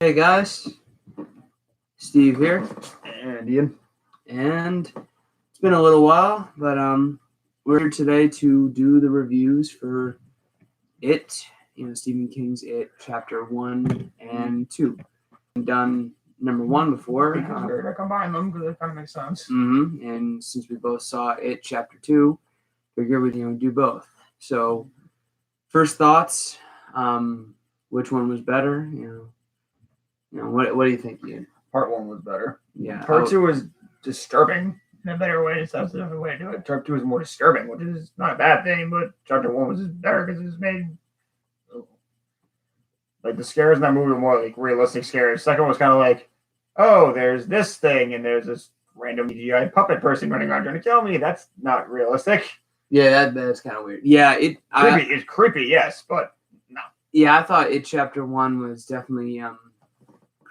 Hey guys, Steve here, And Ian. and it's been a little while, but we're here today to do the reviews for It, Stephen King's It, Chapter 1 and 2. We've done number 1 before. Because we're going to combine them because it kind of makes sense. And since we both saw It, Chapter 2, figure we'd do both. So, first thoughts, which one was better? What do you think, Ian? Part 1 was better. Yeah. Part 2 was disturbing in a better way. So that's the other way to do it. Part 2 is more disturbing, which is not a bad thing, but Chapter 1 was just better because it was made. Like, the scares in that movie were more like realistic scares. Second one was kind of like, oh, there's this thing, and there's this random CGI puppet person running around trying to kill me. That's not realistic. Yeah, that's kind of weird. Yeah, It's creepy, yes, but no. Yeah, I thought It Chapter 1 was definitely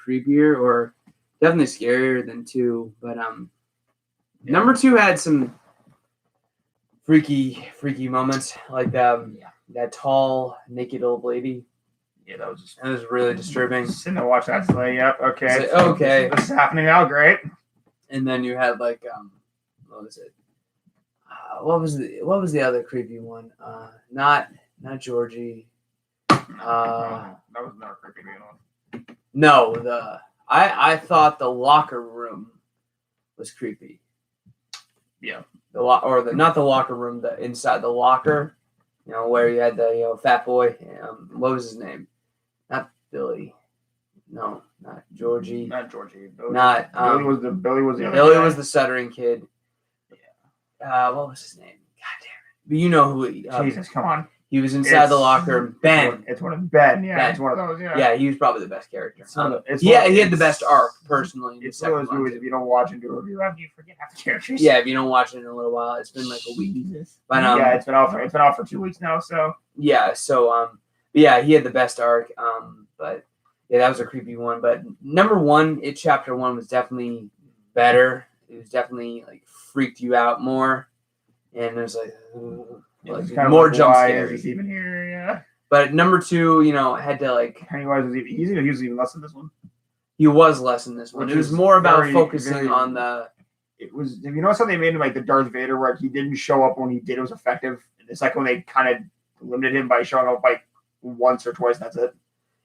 creepier or definitely scarier than 2, but number 2 had some freaky moments, like that tall naked old lady. Yeah, that was really disturbing. Sitting there watching that, like, yep, okay, like, okay, this is happening now, great. And then you had like what was it? What was the other creepy one? Not Georgie. That was another creepy one. No, I thought the locker room was creepy. Yeah. Not the locker room, the inside the locker, where you had the fat boy. What was his name? Not Billy. No, not Georgie. Not Georgie. Billy was the other Billy guy. was the stuttering kid. Yeah. What was his name? God damn it! But you know who he. Jesus, come on. He was inside the locker room. Ben. It's one of Ben. Yeah, Ben. It's one of those. Yeah. Yeah, he was probably the best character. He had the best arc personally. It's one of those movies. If you don't watch and do a review after, you forget half the characters. Yeah, if you don't watch it in a little while, it's been like a week. But yeah, it's been off for 2 weeks now. So yeah, yeah, he had the best arc. But yeah, that was a creepy one. But number 1, It Chapter 1 was definitely better. It was definitely like freaked you out more, and it was like. More jump scares. He's even here, yeah. But number 2, had to like. Pennywise was even less than this one. He was less in this one. It was more about focusing on the. It was. If you notice how they made him like the Darth Vader, where he didn't show up when he did, it was effective. The second one, they kind of limited him by showing up like once or twice. That's it.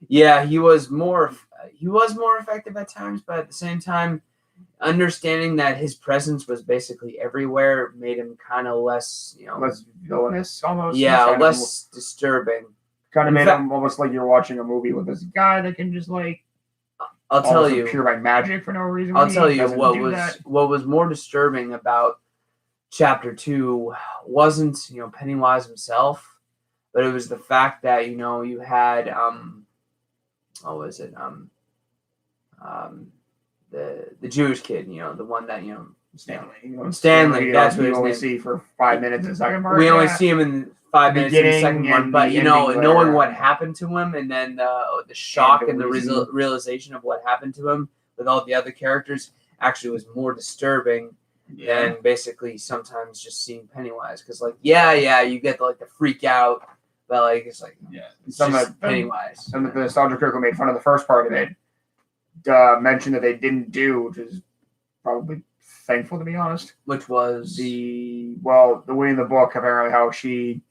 Yeah, he was more effective at times, but at the same time, understanding that his presence was basically everywhere made him kind of less, less villainous almost. Yeah, less disturbing. Kind of made him almost like you're watching a movie with this guy that can just like. I'll tell you, appear by magic for no reason. I'll tell you what was more disturbing about Chapter 2 wasn't Pennywise himself, but it was the fact that you had what was it the Jewish kid, the one that Stanley. That's what we his only name. see for 5 minutes in the second part. We only see him in 5 minutes in the second one, but knowing what happened to him, and then the shock and the realization of what happened to him with all the other characters actually was more disturbing than basically sometimes just seeing Pennywise. Because you get the freak out, but it's just Pennywise. Some of the nostalgia critical made fun of the first part of it. Mentioned that they didn't do, which is probably thankful to be honest. Which was the way in the book apparently how she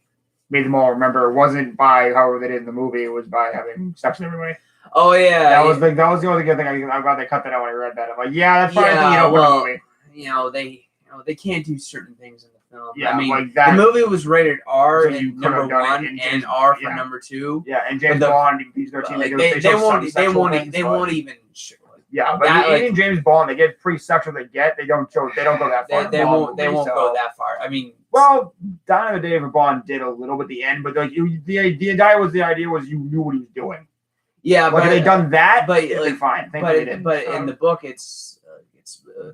made them all remember wasn't by however they did in the movie. It was by having sex with everybody. Oh yeah, that was the only good thing. I'm glad they cut that out when I read that. I'm like, yeah, that's fine. Movie. They can't do certain things in the film. Yeah, I mean, like that, the movie was rated R so in number 1 and R for number 2. Yeah, and James Bond, PG-13, they won't even. Yeah, but even James Bond, they get pretty sexual. They don't go that far. They won't go that far. I mean, well, Dine of the Day for Bond did a little bit at the end, but the idea was you knew what he was doing. Yeah, but had they done that, but fine. But in the book, it's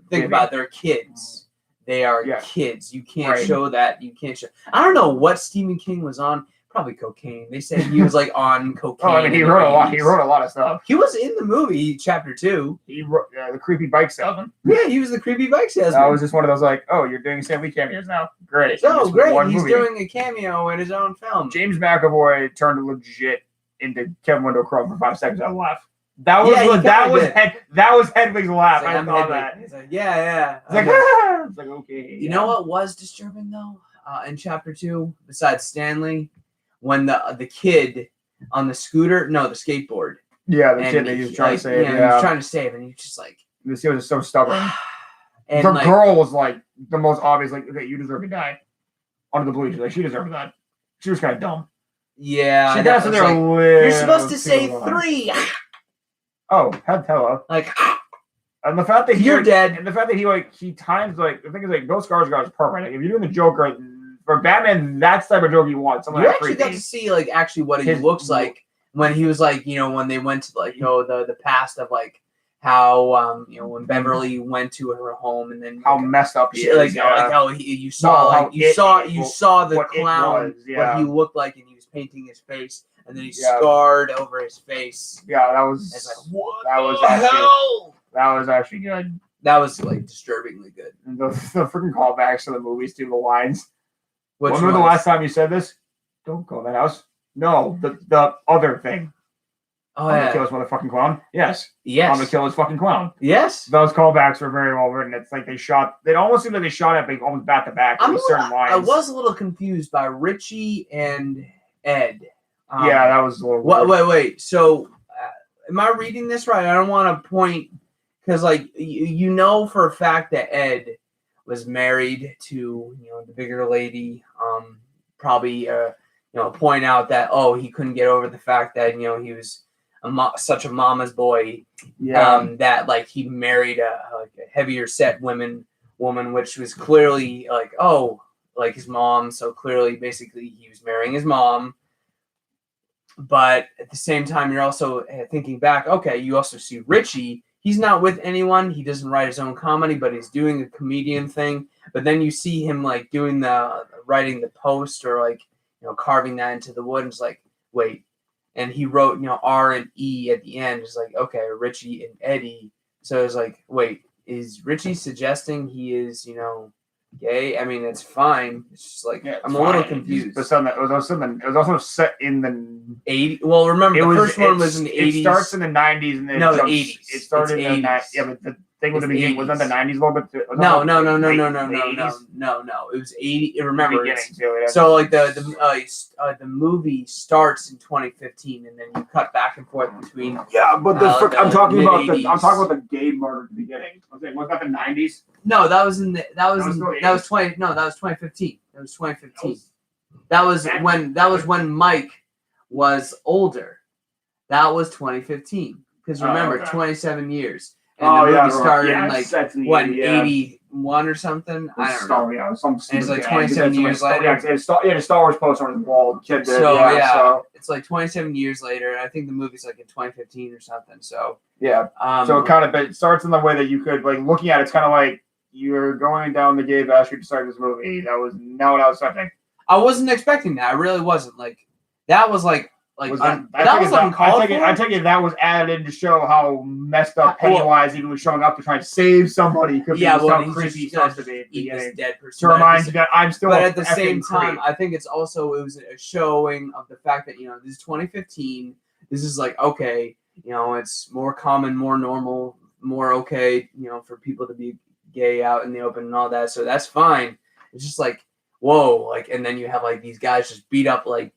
think about it, they're kids. They are kids. You can't show that. You can't show. I don't know what Stephen King was on. Probably cocaine. They said he was on cocaine. Oh, I mean, he wrote a lot. He wrote a lot of stuff. He was in the movie Chapter 2. He wrote the creepy bike salesman. Yeah, he was the creepy bike salesman. That was just one of those you're doing Stan Lee cameos now. Great. Oh, great. He's doing a cameo in his own film. James McAvoy turned legit into Kevin Wendell Crumb for 5 seconds. I laughed. That was Yeah, that was Hedwig's laugh. Like, I I'm thought Hedwig. that. He's like, yeah. It's like, it's like okay. You know what was disturbing though? In chapter 2, besides Stanley, when the kid on the scooter, no, the skateboard. Yeah, the kid that he was trying to save. He was trying to save, and he's just like, this kid was so stubborn. and the like, girl was like the most obvious, like, okay, you deserve to die under the bleachers. Like, she deserved that. She was kind of dumb. Yeah, she got there like, you're supposed to say 3. Oh, hello. Like, and the fact that you're dead, and the fact that he times like the thing is like Bill Skarsgård is perfect. Like, if you're doing the Joker for Batman, that's the type of Joker you want. Someone you actually got to see like actually what he looks like when he was like, when they went to like the past of like how when Beverly went to her home and then how messed up he is. Like how you saw the clown what he looked like, and he was painting his face, and then he scarred over his face. Yeah, that was. It's like, what that was hell? That was actually good. That was like disturbingly good. And the freaking callbacks to the movies, to the lines. When was the last time you said this? Don't go in that house. No, the other thing. Oh, I'm gonna kill this motherfucking clown. Yes. Yes. I'm gonna kill this fucking clown. Yes. Those callbacks were very well written. It's like they almost seemed like they shot at almost back to back with certain lines. I was a little confused by Richie and Ed. Yeah, that was a little weird. Wait. So, am I reading this right? I don't want to point because, like, you know for a fact that Ed was married to the bigger lady. Probably point out that he couldn't get over the fact that he was such a mama's boy. Yeah. That like he married a heavier set woman, which was clearly like his mom. So clearly, basically, he was marrying his mom. But at the same time, you're also thinking back, okay, you also see Richie. He's not with anyone. He doesn't write his own comedy, but he's doing a comedian thing. But then you see him like doing writing the post or like, carving that into the wood. And it's like, wait. And he wrote, R and E at the end. It's like, okay, Richie and Eddie. So it's like, wait, is Richie suggesting he is, gay? I mean, it's fine. It's just like I'm a little confused. It was also set in the 80s. Well, remember the first one was in the 80s. It starts in the 90s and then the 80s. It started in the 90s. Yeah, but the thing with the beginning was in the 90s a little bit. No. It was 80. Remember, so like the movie starts in 2015, and then you cut back and forth between. Yeah, but I'm talking about the gay murder at the beginning. Was that the 90s? No, that was 2015. That was 2015. That was when Mike was older. That was 2015. Because remember, 27 years. And the movie started in 81 or something? I don't know. Yeah, and it's like 27 years later. Yeah, the Star Wars poster on the wall. Kid did. So it's like 27 years later. And I think the movie's like in 2015 or something. So yeah. So it starts in the way that you could, like, looking at it, it's kind of like you're going down the gay bastard to start this movie. That was not what I was expecting. I wasn't expecting that. I really wasn't. Like, that was like. I take it that was added in to show how messed up Pennywise even was showing up to try and save somebody because he was so creepy he supposed to be at the beginning. Dead person. To remind you that I'm still. But at the same time, I think it was a showing of the fact that this is 2015. This is like, okay, it's more common, more normal, more okay, for people to be gay out in the open and all that. So that's fine. It's just like, whoa, like, and then you have like these guys just beat up like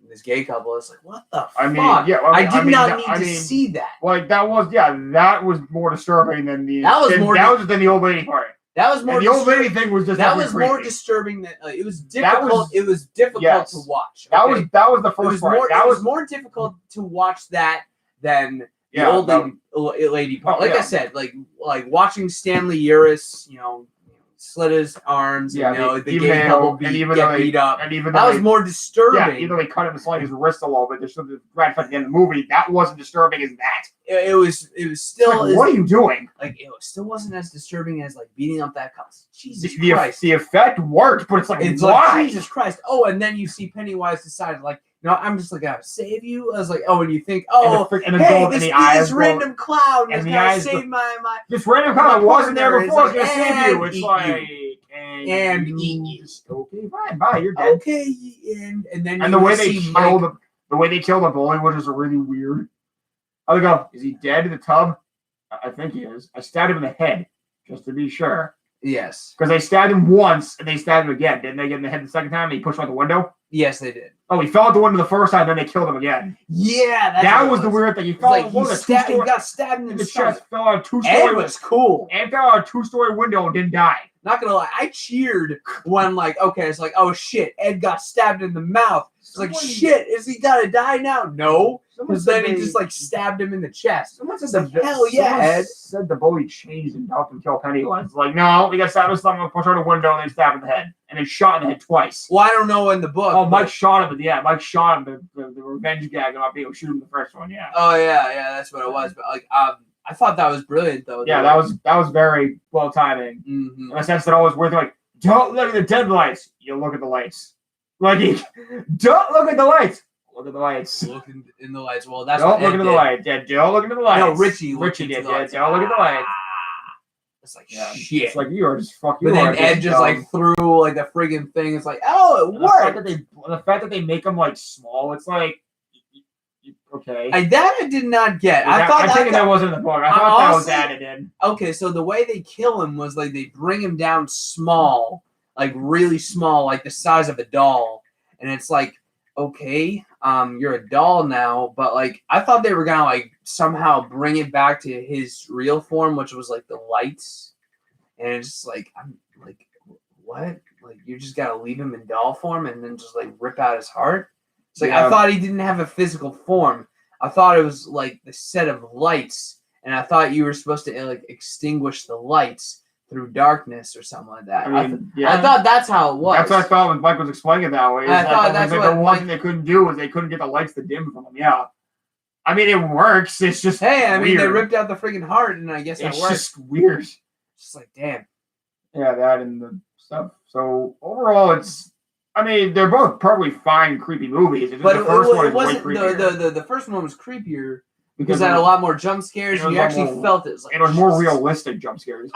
this gay couple. It's like, what the fuck? I did not need to see that. Like that was more disturbing than the than the old lady part. That was more. The old lady thing was just more disturbing than it was difficult. It was difficult to watch. Okay? That was the first part. It was more difficult to watch that than the old lady part. Like I said, like watching Stanley Uris, slit his arms, the gay couple get beat up. And even that was more disturbing. Yeah, even though they cut him and sliced his wrist a little bit, there's something right at the end of the movie. That wasn't disturbing as that. It was still. Like, what are you doing? Like, it still wasn't as disturbing as like beating up that couple. Jesus Christ. The effect worked, but it's why? Like, Jesus Christ. Oh, and then you see Pennywise decide like, I'm just gonna save you. I was like, and you think, this random clown is gonna save my. This random clown wasn't there before. It's gonna save you. It's like, and eat you. Okay, bye. You're dead. Okay, and then the way they killed the bully was just really weird. I go, is he dead in the tub? I think he is. I stabbed him in the head, just to be sure. Yes. Because they stabbed him once, and they stabbed him again. Didn't they get in the head the second time, and he pushed him out the window? Yes, they did. Oh, he fell out the window the first time, then they killed him again. Yeah, that was the weird thing. He fell out he got stabbed in the stomach. chest, fell out a two-story. It was cool. And fell out a two-story window and didn't die. Not gonna lie, I cheered when it's like, oh shit, Ed got stabbed in the mouth. It's like, shit, is he gonna die now? No, because then he just stabbed him in the chest. Someone said hell yeah, Ed. Said the bully changed and helped him kill Pennywise. Like, no, he got stabbed in the stomach, pushed out a window, and they stabbed him in the head, and they shot in the head twice. Well, I don't know in the book. Oh, Mike shot him, Mike shot him. The revenge gag about being able to shoot him the first one. Yeah. Oh yeah, that's what it was. But I thought that was brilliant though. Yeah, that was very well timing. Mm-hmm. In a sense that always worth like, don't look at the dead lights. You look at the lights. Like, don't look at the lights. Look at the lights. Look in the lights. Well, that's don't look at the lights. Yeah, don't look into the lights. No, Richie did. Yeah, don't look at the lights. It's like shit. It's like you are just fucking. But then Ed just threw the friggin' thing. It's like, oh, it worked. The fact that they make them small, it's like, okay. I did not get. I think that wasn't in the book. I thought that was added in. Okay, so the way they kill him was they bring him down small, really small, the size of a doll, and it's like, okay, you're a doll now, but I thought they were gonna somehow bring it back to his real form, which was the lights, and it's just I'm what? You just gotta leave him in doll form and then just rip out his heart. It's I thought he didn't have a physical form. I thought it was the set of lights, and I thought you were supposed to extinguish the lights through darkness or something like that. I thought that's how it was. That's what I thought when Mike was explaining it that way. I thought that's what the one thing they couldn't do was they couldn't get the lights to dim from them. Yeah. I mean, it works. It's just weird. They ripped out the freaking heart, and I guess that works. It's just weird. It's just damn. Yeah, that and the stuff. So overall, they're both probably fine, creepy movies. But the first one wasn't. The first one was creepier because it had a lot more jump scares, and you actually felt it. It was more realistic jump scares.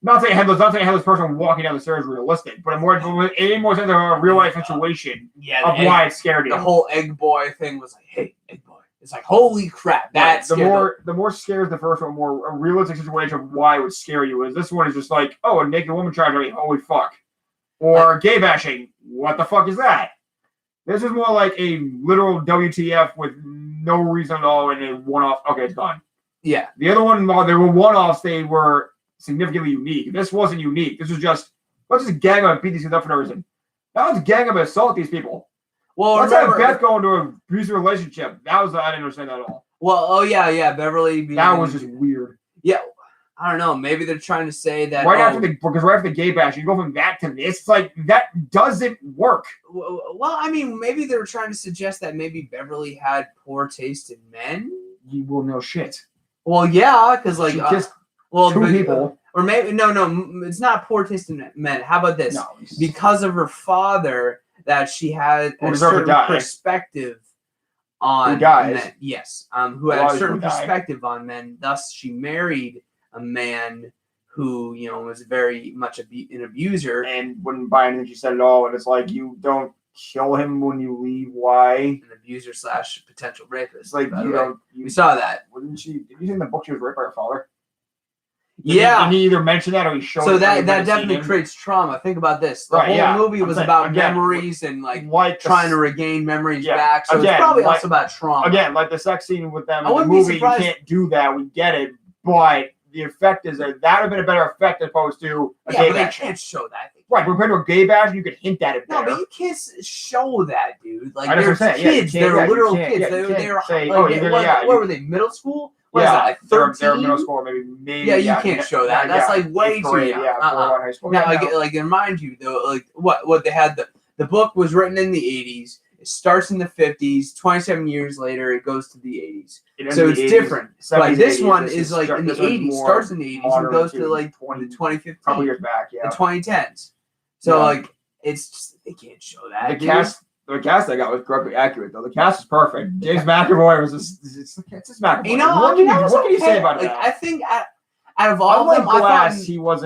Not saying headless person walking down the stairs realistic, but it made more sense of a real life situation of why it scared you. The whole egg boy thing was hey, egg boy. It's holy crap. That's the more scares the first one, more a realistic situation of why it would scare you. Is this one is just oh, a naked woman trying to me, holy fuck. Or gay bashing, what the fuck is that? This is more like a literal WTF with no reason at all and a one-off. Okay, it's gone. Yeah. The other one, while there were one-offs, they were significantly unique. This wasn't unique. This was just, let's just gang up and beat these things up for no reason. Now let's gang up and assault these people. Well, let's have Beth go into an abusive relationship. I didn't understand that at all. Well, Beverly. That was just weird. Yeah. I don't know. Maybe they're trying to say that right after the gay bash, you go from that to this. It's that doesn't work. Well, maybe they were trying to suggest that maybe Beverly had poor taste in men. You will know shit. Well, yeah, because two people, or maybe no, it's not poor taste in men. How about this? No, because of her father, that she had a certain perspective on men. Yes, who had a certain perspective on men. Thus, she married a man who, was very much an abuser and wouldn't buy anything she said at all. And it's you don't kill him when you leave. Why? An abuser / potential rapist. We saw that. Did you see in the book she was raped by her father? Did Yeah. He either mention that or he showed. So that definitely creates trauma. Think about this. The whole movie was about memories and trying to regain memories back. So it's probably also about trauma. Again, the sex scene with them in the movie, you can't do that. We get it, but the effect is that would have been a better effect as opposed to a gay bash. They can't show that. Right, compared to a gay bash, you could hint at it better. No, but you can't show that, dude. They're kids. They're literal kids. What were they, middle school? What is that, 13? They're middle school, maybe. Yeah, you can't show that. That's way too young. Yeah, high school. Now, and mind you, though, what they had, the book was written in the 80s. It starts in the 50s. 27 years later, it goes to the 80s. So it's different. This one is in the 80s, starts in the 80s, and goes to the 2015. Couple years back, yeah. The 2010s. So it's just, they can't show that. The cast I got was correctly accurate, though. The cast is perfect. James McAvoy was it's just McAvoy. What can you say about that? I think out of all of them, Glass, he was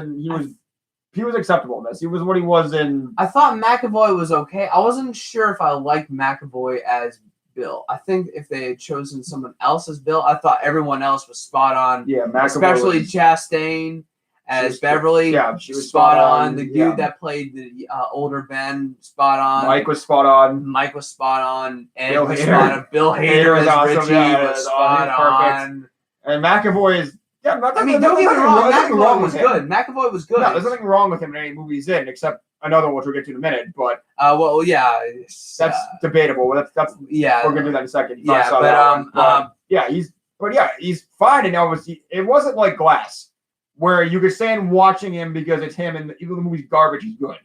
acceptable in this. He was what he was in. I thought McAvoy was okay. I wasn't sure if I liked McAvoy as Bill. I think if they had chosen someone else as Bill, I thought everyone else was spot on. Yeah, McAvoy especially was, Chastain as Beverly. Yeah, she was spot on. The yeah. dude that played the older Ben, spot on. Mike was spot on. Mike was spot on. Ed Bill was Hader. spot on. Bill Hader as awesome. Richie was spot on. And McAvoy is. Yeah, I mean, don't get me wrong. McAvoy was him. good. McAvoy was good. No, there's nothing wrong with him in any movie he's in, except another one which we'll get to in a minute. But well, yeah, that's debatable. That's yeah. We're gonna do that in a second. Yeah, but he's fine. And obviously, it wasn't like Glass, where you could stand watching him because it's him, and even the movie's garbage, he's good.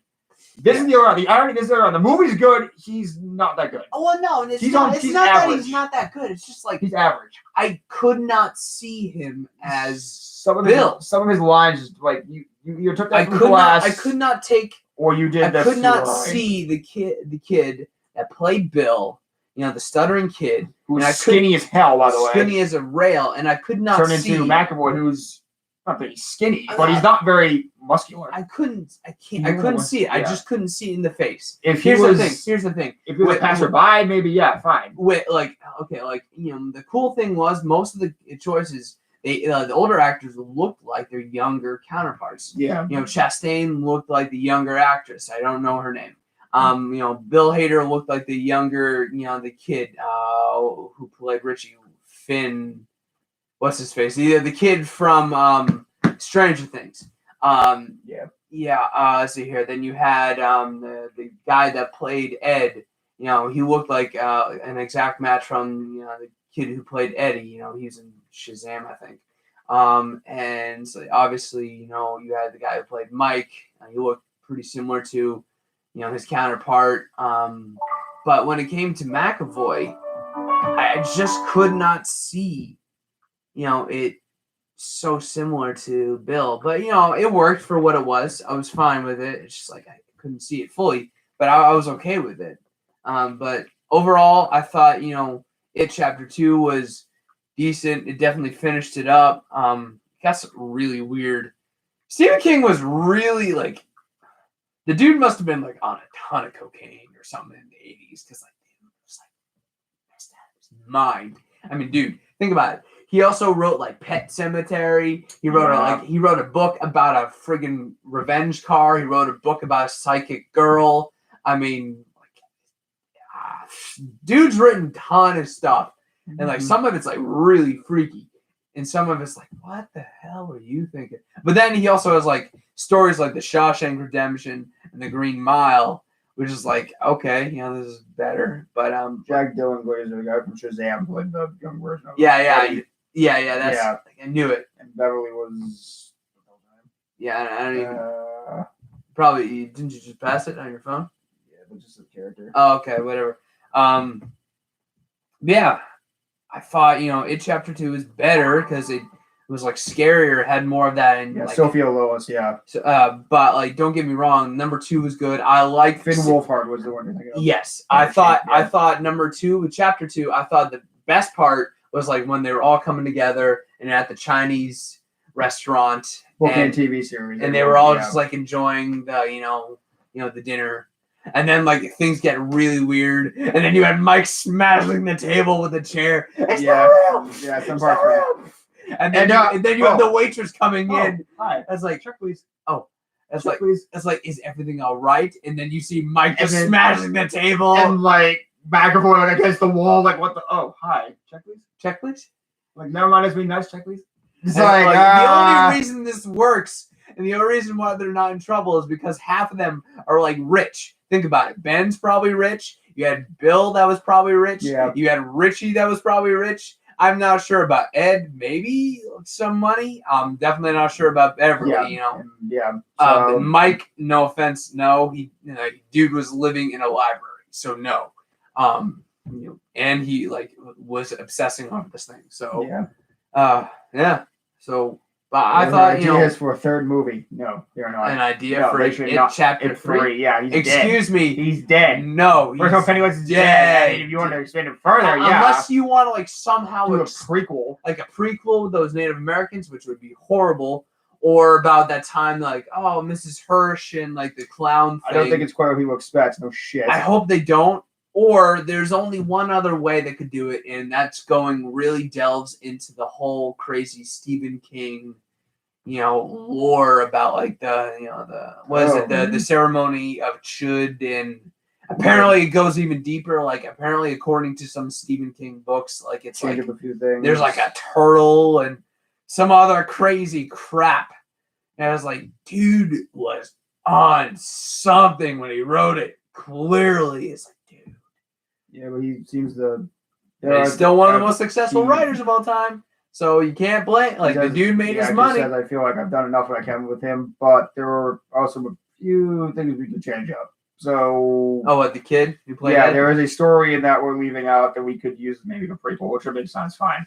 This is the irony. This is the irony. The movie's good. He's not that good. Oh well, no, it's He's not. on- It's he's not that average. he's not that good. It's just like He's average. I could not see him as Some of Bill. Some of his lines, just like you took that I from could Glass, not. I could not take. or you did. I this could not line, see the kid that played Bill. You know, the stuttering kid, who's and I skinny as hell, by the way. skinny as a rail, and I could not Turn see. into McAvoy, who's not that he's skinny, but he's not very muscular. I couldn't see it. I just couldn't see it in the face. If Here's the thing. If he was a passerby, maybe fine. With the cool thing was most of the choices, the older actors looked like their younger counterparts. Yeah. You know, Chastain looked like the younger actress. I don't know her name. You know, Bill Hader looked like the younger, the kid who played Richie. Finn, what's his face? The kid from Stranger Things. Let's see here. Then you had the guy that played Ed. You know, he looked like an exact match from the kid who played Eddie. You know, he's in Shazam, I think. And so obviously, you had the guy who played Mike. He looked pretty similar to his counterpart. But when it came to McAvoy, I just could not see it so similar to Bill. But it worked for what it was. I was fine with it. It's just like I couldn't see it fully, but I was okay with it. But overall, I thought It Chapter 2 was decent. It definitely finished it up. That's really weird. Stephen King was really like, the dude must have been like on a ton of cocaine or something in the 80s, because it was messed out of his mind. I mean, dude, think about it. He also wrote like Pet Sematary. He wrote a book about a friggin' revenge car. He wrote a book about a psychic girl. I mean, dude's written a ton of stuff, and some of it's really freaky, and some of it's like, what the hell are you thinking? But then he also has stories like The Shawshank Redemption and The Green Mile, which is okay, this is better. But Jack Dylan Grazer, the guy from Shazam, played the young version of that's I knew it. And Beverly was I don't even probably didn't you just pass it on your phone? Yeah, that's just a character. Oh, okay, whatever. I thought It Chapter 2 was better because it was scarier, had more of that, and Sophia Lois, So, but don't get me wrong, number 2 was good. I like Finn Wolfhard was the one you're thinking of. Yes, I thought number 2 with Chapter 2. I thought the best part was when they were all coming together and at the Chinese restaurant, and TV series, and they were all just enjoying the the dinner. And then things get really weird, and then you had Mike smashing the table with a chair. Some parts. And then you have the waitress coming in. Hi, that's check please. Oh, that's check, please. That's is everything all right? And then you see Mike just smashing the table and McAvoy against the wall. What the? Oh, hi, check please. Never mind us being nice. Check please. It's the only reason this works, and the only reason why they're not in trouble, is because half of them are rich. Think about it. Ben's probably rich. You had Bill that was probably rich. Yeah. You had Richie that was probably rich. I'm not sure about Ed. Maybe some money. I'm definitely not sure about Beverly. Mike. No offense. No, he dude was living in a library, so no. And he was obsessing over this thing. So So. But I thought, ideas for a third movie. No, they're not. An idea for It Chapter 3. Yeah, he's Excuse dead. me. He's dead. No. First of all, Pennywise is dead. I mean, if you want to expand it further, Unless you want to somehow do a prequel. A prequel with those Native Americans, which would be horrible. Or about that time, Mrs. Hirsch and the clown thing. I don't think it's quite what people expect. No shit. I hope they don't. Or there's only one other way that could do it, and that's going really delves into the whole crazy Stephen King, lore about like the ceremony of Chud, and apparently it goes even deeper. Like apparently, according to some Stephen King books, like it's Change like up a few things. there's like a turtle and some other crazy crap. And I was like, dude was on something when he wrote it. Clearly, it's like, dude. Yeah, but he seems to. He's still one of the most successful writers of all time. So you can't blame. Like the dude made his money. Says, I feel like I've done enough what I can with him, but there are also a few things we could change up. So. Oh, what, the kid who played? Yeah, there is a story in that we're leaving out that we could use maybe the prequel, which would make sense fine.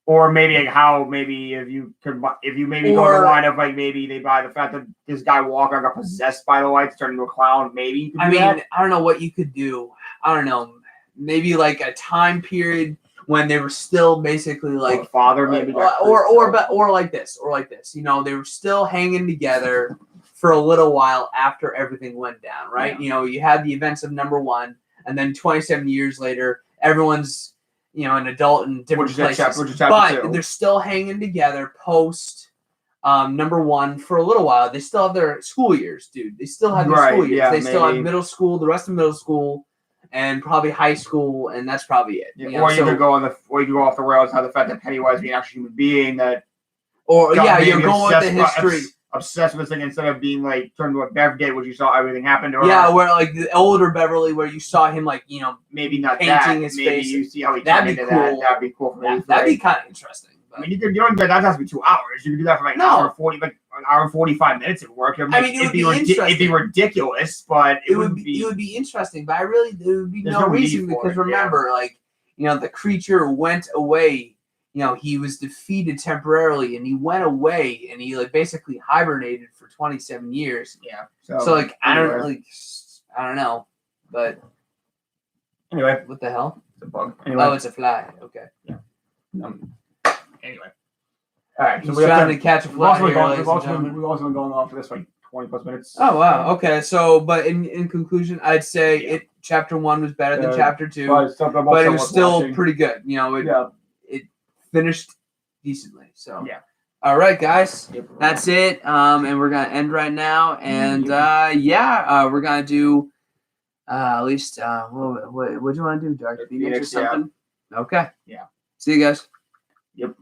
Or maybe like how maybe if you go on the line of like maybe they buy the fact that this guy Walker got possessed by the lights, turned into a clown. Maybe you could do that. I don't know what you could do. I don't know. Maybe like a time period when they were still basically like father, maybe or like this. They were still hanging together for a little while after everything went down, right? Yeah. You had the events of number one, and then 27 years later, everyone's an adult in different places, but they're still hanging together post number one for a little while. They still have their school years, dude. They still have their school years. They still have middle school, the rest of middle school, and probably high school, and that's probably it. Yeah, you could go off the rails. How the fact that Pennywise being an actual human being you're going with the history. Obsessed with this thing instead of being like turned to what Bev did, which you saw everything happen to her. Yeah, where like the older Beverly, where you saw him like maybe not painting his maybe face. You see how he that'd be cool. That'd be cool. That'd be kind of interesting. But. I mean, you don't have to be 2 hours. You can do that for like an hour and 40, like an hour and 45 minutes at work. It'd be ridiculous, but it would be interesting. But there would be no reason because remember, the creature went away. He was defeated temporarily, and he went away, and he basically hibernated for 27 years. Yeah. So I don't know, but anyway, what the hell? It's a bug. Anyway. Oh, it's a fly. Okay. Yeah. Anyway. All right. So we're trying to catch a fly. We've also been going on for this like 20 plus minutes. Oh wow. Okay. So, but in conclusion, I'd say chapter 1 was better than chapter 2, but it was still pretty good. It finished decently. So yeah. All right, guys, that's it. And we're gonna end right now. And we're gonna do at least what do you want to do, Dark Phoenix or something? Yeah. Okay. Yeah. See you guys. Yep.